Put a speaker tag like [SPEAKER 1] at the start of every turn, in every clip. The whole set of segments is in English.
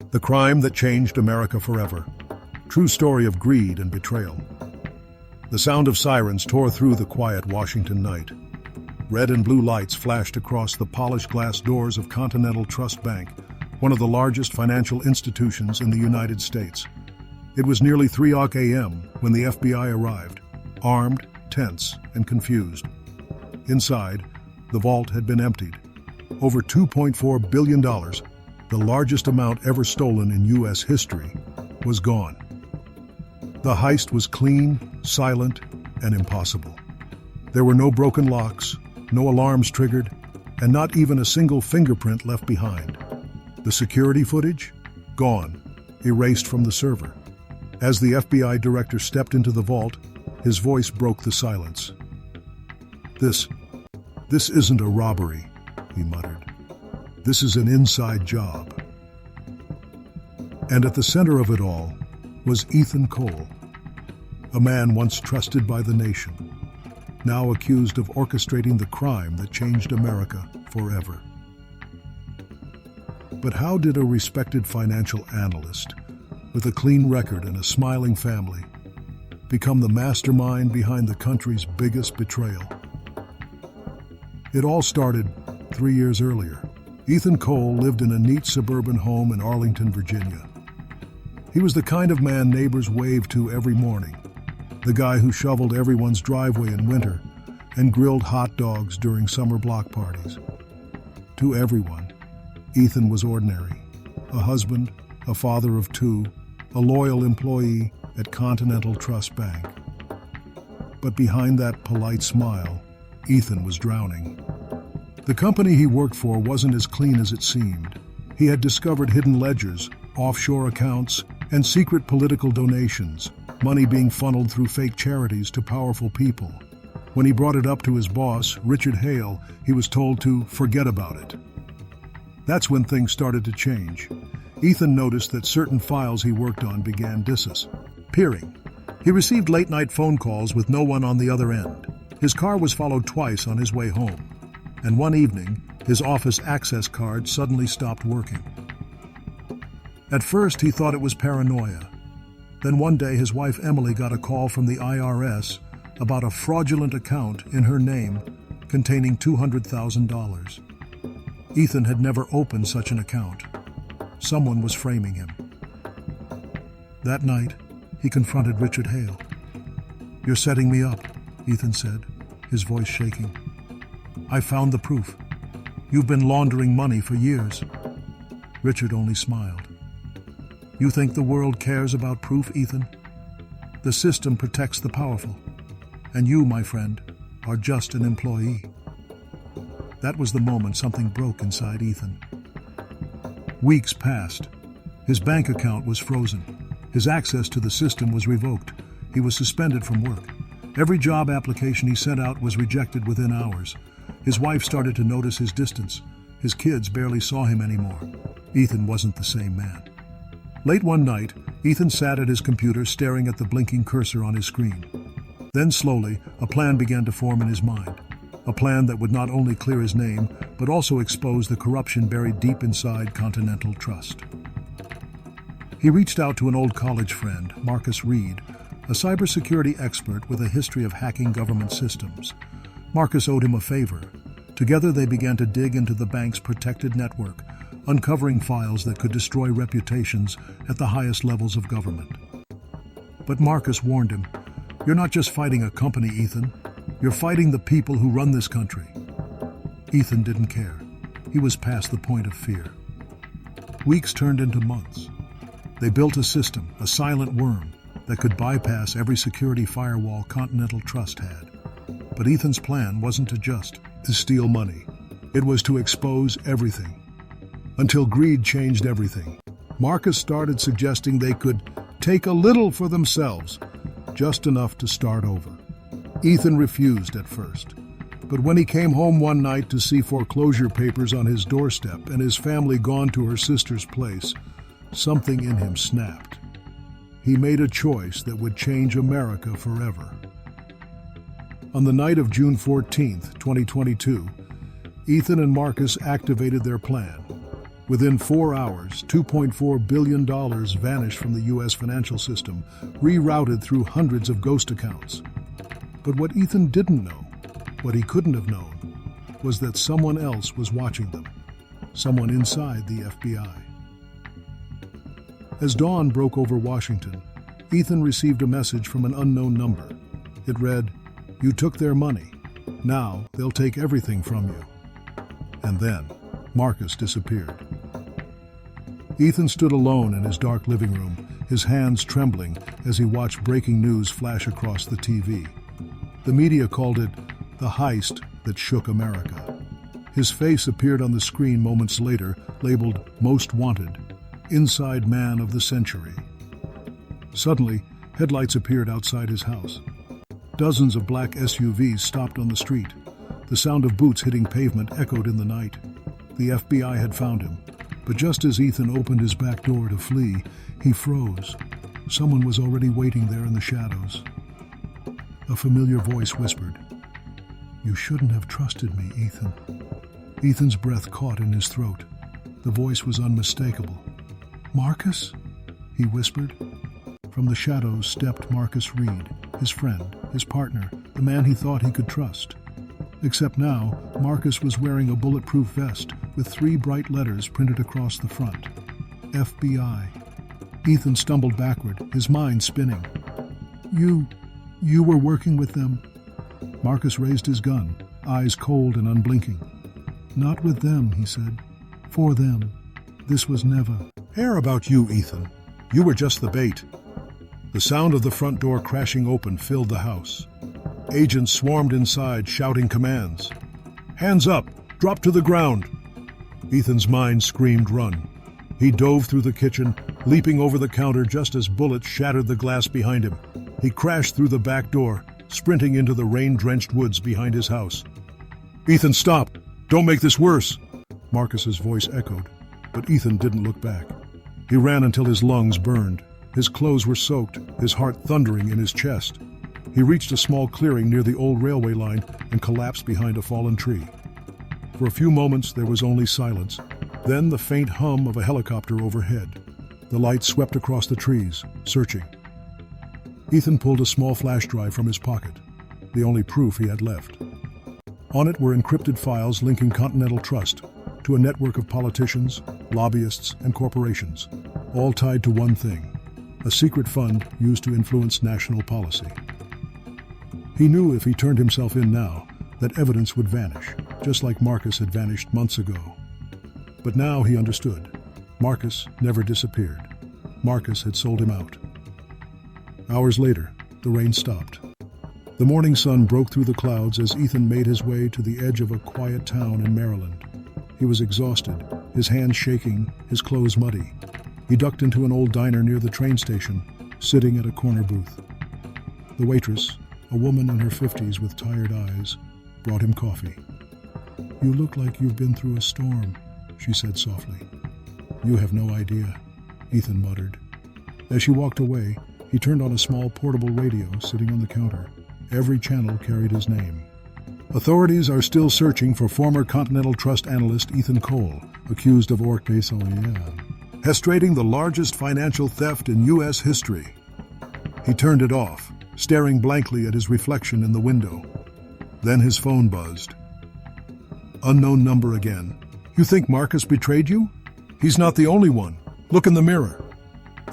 [SPEAKER 1] The crime that changed America forever. True story of greed and betrayal. The sound of sirens tore through the quiet Washington night. Red and blue lights flashed across the polished glass doors of Continental Trust Bank, one of the largest financial institutions in the United States. It was nearly 3 a.m. when the FBI arrived, armed, tense, and confused. Inside, the vault had been emptied. Over $2.4 billion, the largest amount ever stolen in U.S. history, was gone. The heist was clean, silent, and impossible. There were no broken locks, no alarms triggered, and not even a single fingerprint left behind. The security footage? Gone, erased from the server. As the FBI director stepped into the vault, his voice broke the silence. This isn't a robbery," he muttered. "This is an inside job." And at the center of it all was Ethan Cole, a man once trusted by the nation, now accused of orchestrating the crime that changed America forever. But how did a respected financial analyst, with a clean record and a smiling family, become the mastermind behind the country's biggest betrayal? It all started 3 years earlier. Ethan Cole lived in a neat suburban home in Arlington, Virginia. He was the kind of man neighbors waved to every morning, the guy who shoveled everyone's driveway in winter and grilled hot dogs during summer block parties. To everyone, Ethan was ordinary: a husband, a father of 2, a loyal employee at Continental Trust Bank. But behind that polite smile, Ethan was drowning. The company he worked for wasn't as clean as it seemed. He had discovered hidden ledgers, offshore accounts, and secret political donations, money being funneled through fake charities to powerful people. When he brought it up to his boss, Richard Hale, he was told to forget about it. That's when things started to change. Ethan noticed that certain files he worked on began disappearing. He received late-night phone calls with no one on the other end. His car was followed twice on his way home. And one evening, his office access card suddenly stopped working. At first, he thought it was paranoia. Then one day, his wife Emily got a call from the IRS about a fraudulent account in her name containing $200,000. Ethan had never opened such an account. Someone was framing him. That night, he confronted Richard Hale. "You're setting me up," Ethan said, his voice shaking. "I found the proof. You've been laundering money for years." Richard only smiled. "You think the world cares about proof, Ethan? The system protects the powerful. And you, my friend, are just an employee." That was the moment something broke inside Ethan. Weeks passed. His bank account was frozen. His access to the system was revoked. He was suspended from work. Every job application he sent out was rejected within hours. His wife started to notice his distance. His kids barely saw him anymore. Ethan wasn't the same man. Late one night, Ethan sat at his computer staring at the blinking cursor on his screen. Then slowly, a plan began to form in his mind. A plan that would not only clear his name, but also expose the corruption buried deep inside Continental Trust. He reached out to an old college friend, Marcus Reed, a cybersecurity expert with a history of hacking government systems. Marcus owed him a favor. Together they began to dig into the bank's protected network, uncovering files that could destroy reputations at the highest levels of government. But Marcus warned him, "You're not just fighting a company, Ethan. You're fighting the people who run this country." Ethan didn't care. He was past the point of fear. Weeks turned into months. They built a system, a silent worm, that could bypass every security firewall Continental Trust had. But Ethan's plan wasn't to steal money. It was to expose everything. Until greed changed everything. Marcus started suggesting they could take a little for themselves, just enough to start over. Ethan refused at first. But when he came home one night to see foreclosure papers on his doorstep and his family gone to her sister's place, something in him snapped. He made a choice that would change America forever. On the night of June 14, 2022, Ethan and Marcus activated their plan. Within 4 hours, $2.4 billion vanished from the U.S. financial system, rerouted through hundreds of ghost accounts. But what Ethan didn't know, what he couldn't have known, was that someone else was watching them, someone inside the FBI. As dawn broke over Washington, Ethan received a message from an unknown number. It read, "You took their money. Now they'll take everything from you." And then, Marcus disappeared. Ethan stood alone in his dark living room, his hands trembling as he watched breaking news flash across the TV. The media called it the heist that shook America. His face appeared on the screen moments later, labeled Most Wanted, Inside Man of the Century. Suddenly, headlights appeared outside his house. Dozens of black SUVs stopped on the street. The sound of boots hitting pavement echoed in the night. The FBI had found him, but just as Ethan opened his back door to flee, he froze. Someone was already waiting there in the shadows. A familiar voice whispered, "You shouldn't have trusted me, Ethan." Ethan's breath caught in his throat. The voice was unmistakable. "Marcus?" he whispered. From the shadows stepped Marcus Reed, his friend, his partner, the man he thought he could trust. Except now, Marcus was wearing a bulletproof vest with 3 bright letters printed across the front. FBI. Ethan stumbled backward, his mind spinning. You were working with them?" Marcus raised his gun, eyes cold and unblinking. "Not with them," he said. "For them. This was never." "Care about you, Ethan. You were just the bait." The sound of the front door crashing open filled the house. Agents swarmed inside, shouting commands. "Hands up! Drop to the ground!" Ethan's mind screamed run. He dove through the kitchen, leaping over the counter just as bullets shattered the glass behind him. He crashed through the back door, sprinting into the rain-drenched woods behind his house. "Ethan, stop! Don't make this worse!" Marcus's voice echoed, but Ethan didn't look back. He ran until his lungs burned. His clothes were soaked, his heart thundering in his chest. He reached a small clearing near the old railway line and collapsed behind a fallen tree. For a few moments there was only silence, then the faint hum of a helicopter overhead. The light swept across the trees, searching. Ethan pulled a small flash drive from his pocket, the only proof he had left. On it were encrypted files linking Continental Trust to a network of politicians, lobbyists, and corporations, all tied to one thing: a secret fund used to influence national policy. He knew if he turned himself in now, that evidence would vanish, just like Marcus had vanished months ago. But now he understood. Marcus never disappeared. Marcus had sold him out. Hours later, the rain stopped. The morning sun broke through the clouds as Ethan made his way to the edge of a quiet town in Maryland. He was exhausted, his hands shaking, his clothes muddy. He ducked into an old diner near the train station, sitting at a corner booth. The waitress, a woman in her 50s with tired eyes, brought him coffee. "You look like you've been through a storm," she said softly. "You have no idea," Ethan muttered. As she walked away, he turned on a small portable radio sitting on the counter. Every channel carried his name. Authorities are still searching for former Continental Trust analyst Ethan Cole, accused of orchestrating the largest financial theft in U.S. history. He turned it off, staring blankly at his reflection in the window. Then his phone buzzed. Unknown number again. "You think Marcus betrayed you? He's not the only one. Look in the mirror."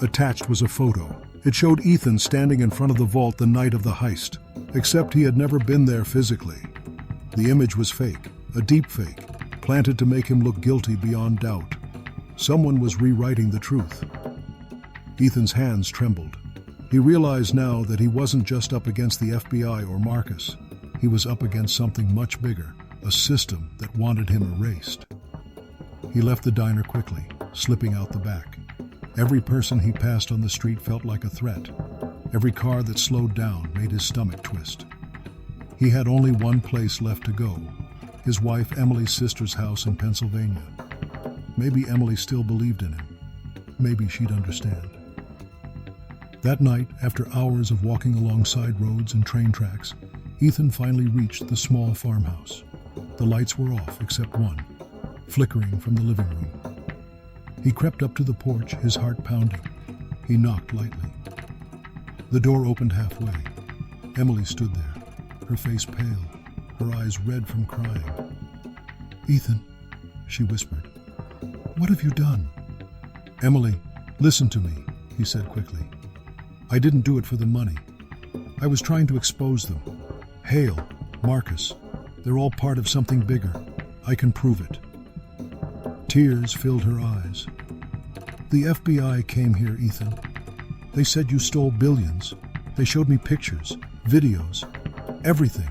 [SPEAKER 1] Attached was a photo. It showed Ethan standing in front of the vault the night of the heist, except he had never been there physically. The image was fake, a deep fake, planted to make him look guilty beyond doubt. Someone was rewriting the truth. Ethan's hands trembled. He realized now that he wasn't just up against the FBI or Marcus. He was up against something much bigger, a system that wanted him erased. He left the diner quickly, slipping out the back. Every person he passed on the street felt like a threat. Every car that slowed down made his stomach twist. He had only one place left to go, his wife Emily's sister's house in Pennsylvania. Maybe Emily still believed in him. Maybe she'd understand. That night, after hours of walking along side roads and train tracks, Ethan finally reached the small farmhouse. The lights were off except one, flickering from the living room. He crept up to the porch, his heart pounding. He knocked lightly. The door opened halfway. Emily stood there, her face pale, her eyes red from crying. "Ethan," she whispered, "what have you done?" "Emily, listen to me," he said quickly. "I didn't do it for the money. I was trying to expose them. Hale, Marcus, they're all part of something bigger. I can prove it." Tears filled her eyes. "The FBI came here, Ethan. They said you stole billions. They showed me pictures, videos, everything.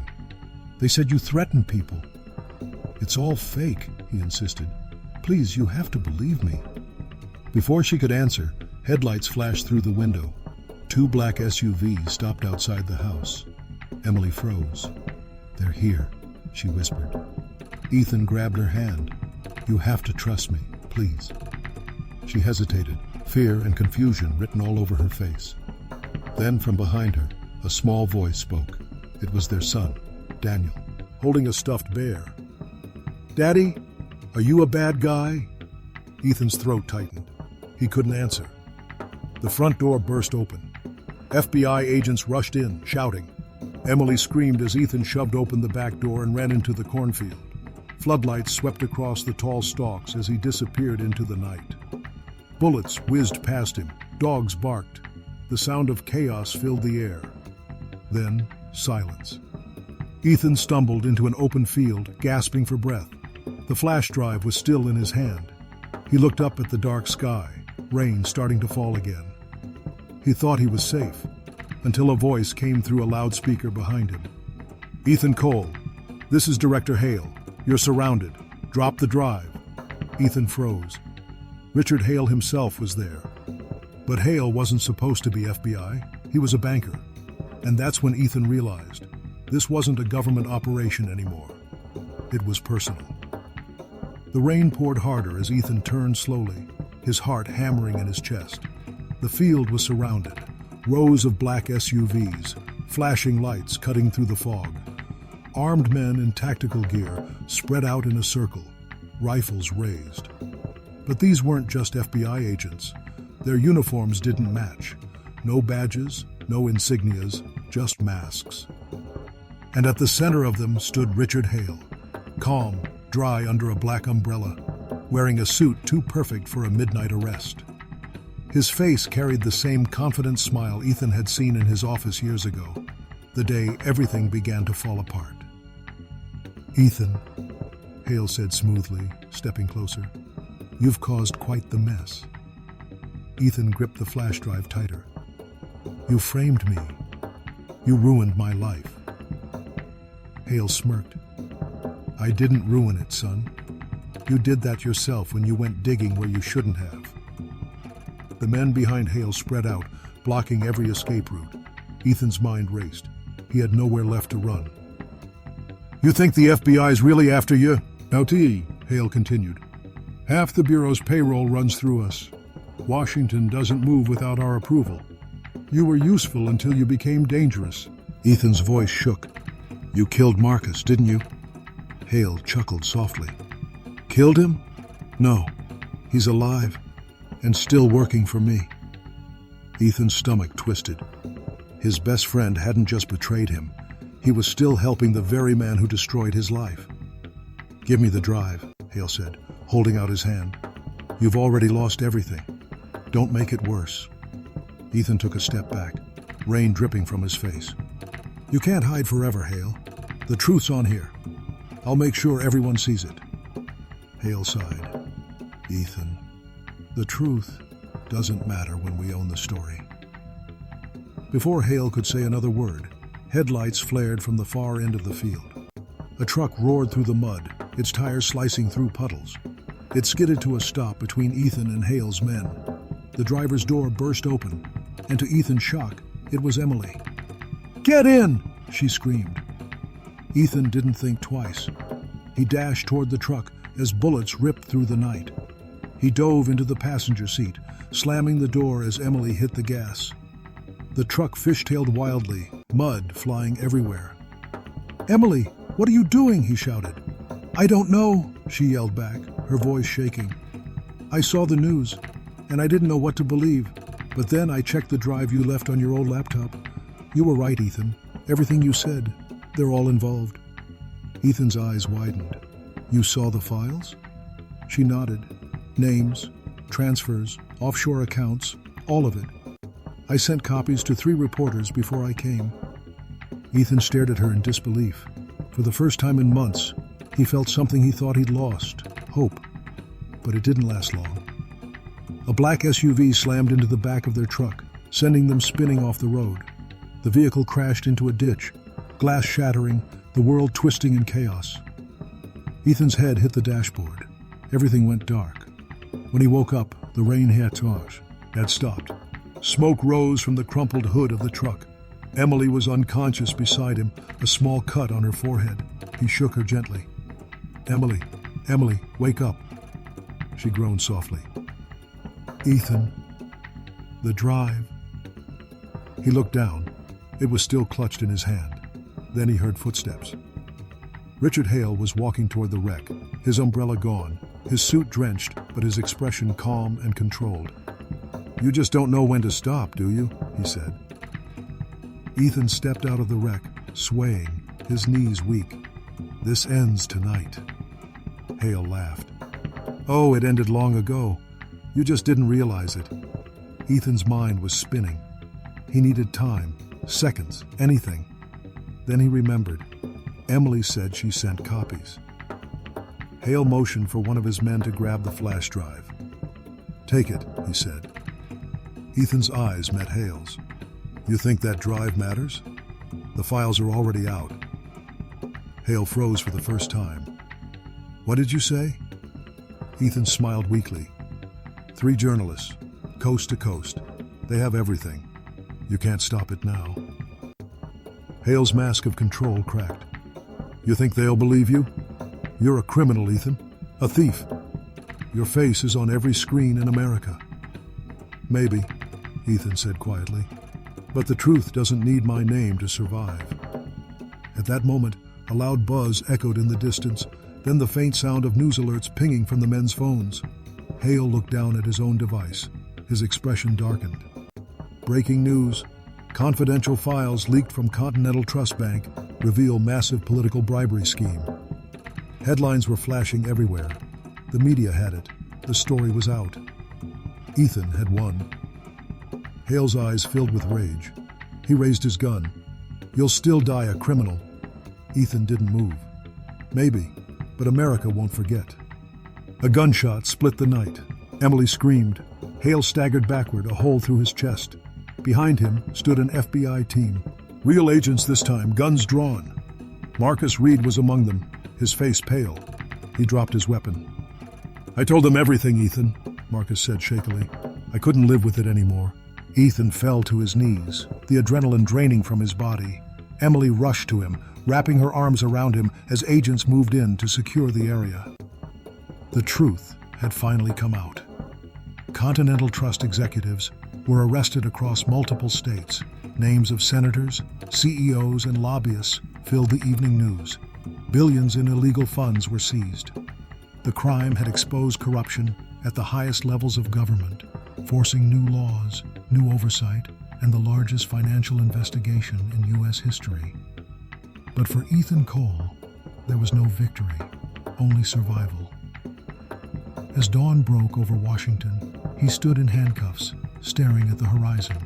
[SPEAKER 1] They said you threatened people." "It's all fake," he insisted. "Please, you have to believe me." Before she could answer, headlights flashed through the window. 2 black SUVs stopped outside the house. Emily froze. "They're here," she whispered. Ethan grabbed her hand. "You have to trust me, please." She hesitated, fear and confusion written all over her face. Then from behind her, a small voice spoke. It was their son, Daniel, holding a stuffed bear. "Daddy, are you a bad guy?" Ethan's throat tightened. He couldn't answer. The front door burst open. FBI agents rushed in, shouting. Emily screamed as Ethan shoved open the back door and ran into the cornfield. Floodlights swept across the tall stalks as he disappeared into the night. Bullets whizzed past him. Dogs barked. The sound of chaos filled the air. Then, silence. Ethan stumbled into an open field, gasping for breath. The flash drive was still in his hand. He looked up at the dark sky, rain starting to fall again. He thought he was safe, until a voice came through a loudspeaker behind him. "Ethan Cole, this is Director Hale. You're surrounded. Drop the drive." Ethan froze. Richard Hale himself was there. But Hale wasn't supposed to be FBI. He was a banker. And that's when Ethan realized this wasn't a government operation anymore. It was personal. The rain poured harder as Ethan turned slowly, his heart hammering in his chest. The field was surrounded. Rows of black SUVs, flashing lights cutting through the fog. Armed men in tactical gear spread out in a circle, rifles raised. But these weren't just FBI agents. Their uniforms didn't match. No badges, no insignias, just masks. And at the center of them stood Richard Hale, calm, dry under a black umbrella, wearing a suit too perfect for a midnight arrest. His face carried the same confident smile Ethan had seen in his office years ago, the day everything began to fall apart. "Ethan," Hale said smoothly, stepping closer, "you've caused quite the mess." Ethan gripped the flash drive tighter. "You framed me. You ruined my life." Hale smirked. "I didn't ruin it, son. You did that yourself when you went digging where you shouldn't have." The men behind Hale spread out, blocking every escape route. Ethan's mind raced. He had nowhere left to run. "You think the FBI's really after you?" "LT," Hale continued. "Half the Bureau's payroll runs through us. Washington doesn't move without our approval. You were useful until you became dangerous." Ethan's voice shook. "You killed Marcus, didn't you?" Hale chuckled softly. "Killed him? No. He's alive, and still working for me." Ethan's stomach twisted. His best friend hadn't just betrayed him. He was still helping the very man who destroyed his life. "Give me the drive," Hale said, holding out his hand. "You've already lost everything. Don't make it worse." Ethan took a step back, rain dripping from his face. "You can't hide forever, Hale. The truth's on here. I'll make sure everyone sees it." Hale sighed. "Ethan, the truth doesn't matter when we own the story." Before Hale could say another word, headlights flared from the far end of the field. A truck roared through the mud, its tires slicing through puddles. It skidded to a stop between Ethan and Hale's men. The driver's door burst open, and to Ethan's shock, it was Emily. "Get in!" she screamed. Ethan didn't think twice. He dashed toward the truck as bullets ripped through the night. He dove into the passenger seat, slamming the door as Emily hit the gas. The truck fishtailed wildly, mud flying everywhere. "Emily, what are you doing?" he shouted. "I don't know," she yelled back, her voice shaking. I saw the news, and I didn't know what to believe. But then I checked the drive you left on your old laptop. You were right, Ethan. Everything you said, they're all involved. Ethan's eyes widened. You saw the files? She nodded. Names, transfers, offshore accounts, all of it. I sent copies to 3 reporters before I came. Ethan stared at her in disbelief. For the first time in months, he felt something he thought he'd lost, hope. But it didn't last long. A black SUV slammed into the back of their truck, sending them spinning off the road. The vehicle crashed into a ditch, glass shattering, the world twisting in chaos. Ethan's head hit the dashboard. Everything went dark. When he woke up, the rain had stopped. Smoke rose from the crumpled hood of the truck. Emily was unconscious beside him, a small cut on her forehead. He shook her gently. Emily, wake up. She groaned softly. Ethan, the drive. He looked down. It was still clutched in his hand. Then he heard footsteps. Richard Hale was walking toward the wreck, his umbrella gone, his suit drenched, but his expression calm and controlled. You just don't know when to stop, do you? He said. Ethan stepped out of the wreck, swaying, his knees weak. This ends tonight. Hale laughed. Oh, it ended long ago. You just didn't realize it. Ethan's mind was spinning. He needed time, seconds, anything. Then he remembered. Emily said she sent copies. Hale motioned for one of his men to grab the flash drive. Take it, he said. Ethan's eyes met Hale's. You think that drive matters? The files are already out. Hale froze for the first time. What did you say? Ethan smiled weakly. 3 journalists, coast to coast. They have everything. You can't stop it now. Hale's mask of control cracked. You think they'll believe you? You're a criminal, Ethan. A thief. Your face is on every screen in America. Maybe, Ethan said quietly. But the truth doesn't need my name to survive. At that moment, a loud buzz echoed in the distance, then the faint sound of news alerts pinging from the men's phones. Hale looked down at his own device. His expression darkened. Breaking news. Confidential files leaked from Continental Trust Bank reveal massive political bribery scheme. Headlines were flashing everywhere. The media had it. The story was out. Ethan had won. Hale's eyes filled with rage. He raised his gun. You'll still die a criminal. Ethan didn't move. Maybe, but America won't forget. A gunshot split the night. Emily screamed. Hale staggered backward, a hole through his chest. Behind him stood an FBI team. Real agents this time, guns drawn. Marcus Reed was among them, his face pale. He dropped his weapon. I told them everything, Ethan, Marcus said shakily. I couldn't live with it anymore. Ethan fell to his knees, the adrenaline draining from his body. Emily rushed to him, wrapping her arms around him as agents moved in to secure the area. The truth had finally come out. Continental Trust executives were arrested across multiple states. Names of senators, CEOs, and lobbyists filled the evening news. Billions in illegal funds were seized. The crime had exposed corruption at the highest levels of government, forcing new laws, new oversight, and the largest financial investigation in U.S. history. But for Ethan Cole, there was no victory, only survival. As dawn broke over Washington, he stood in handcuffs, staring at the horizon.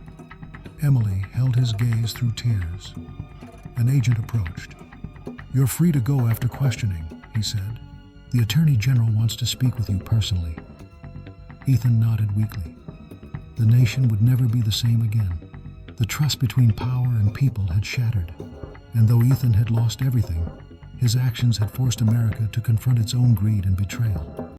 [SPEAKER 1] Emily held his gaze through tears. An agent approached. You're free to go after questioning, he said. The Attorney General wants to speak with you personally. Ethan nodded weakly. The nation would never be the same again. The trust between power and people had shattered. And though Ethan had lost everything, his actions had forced America to confront its own greed and betrayal.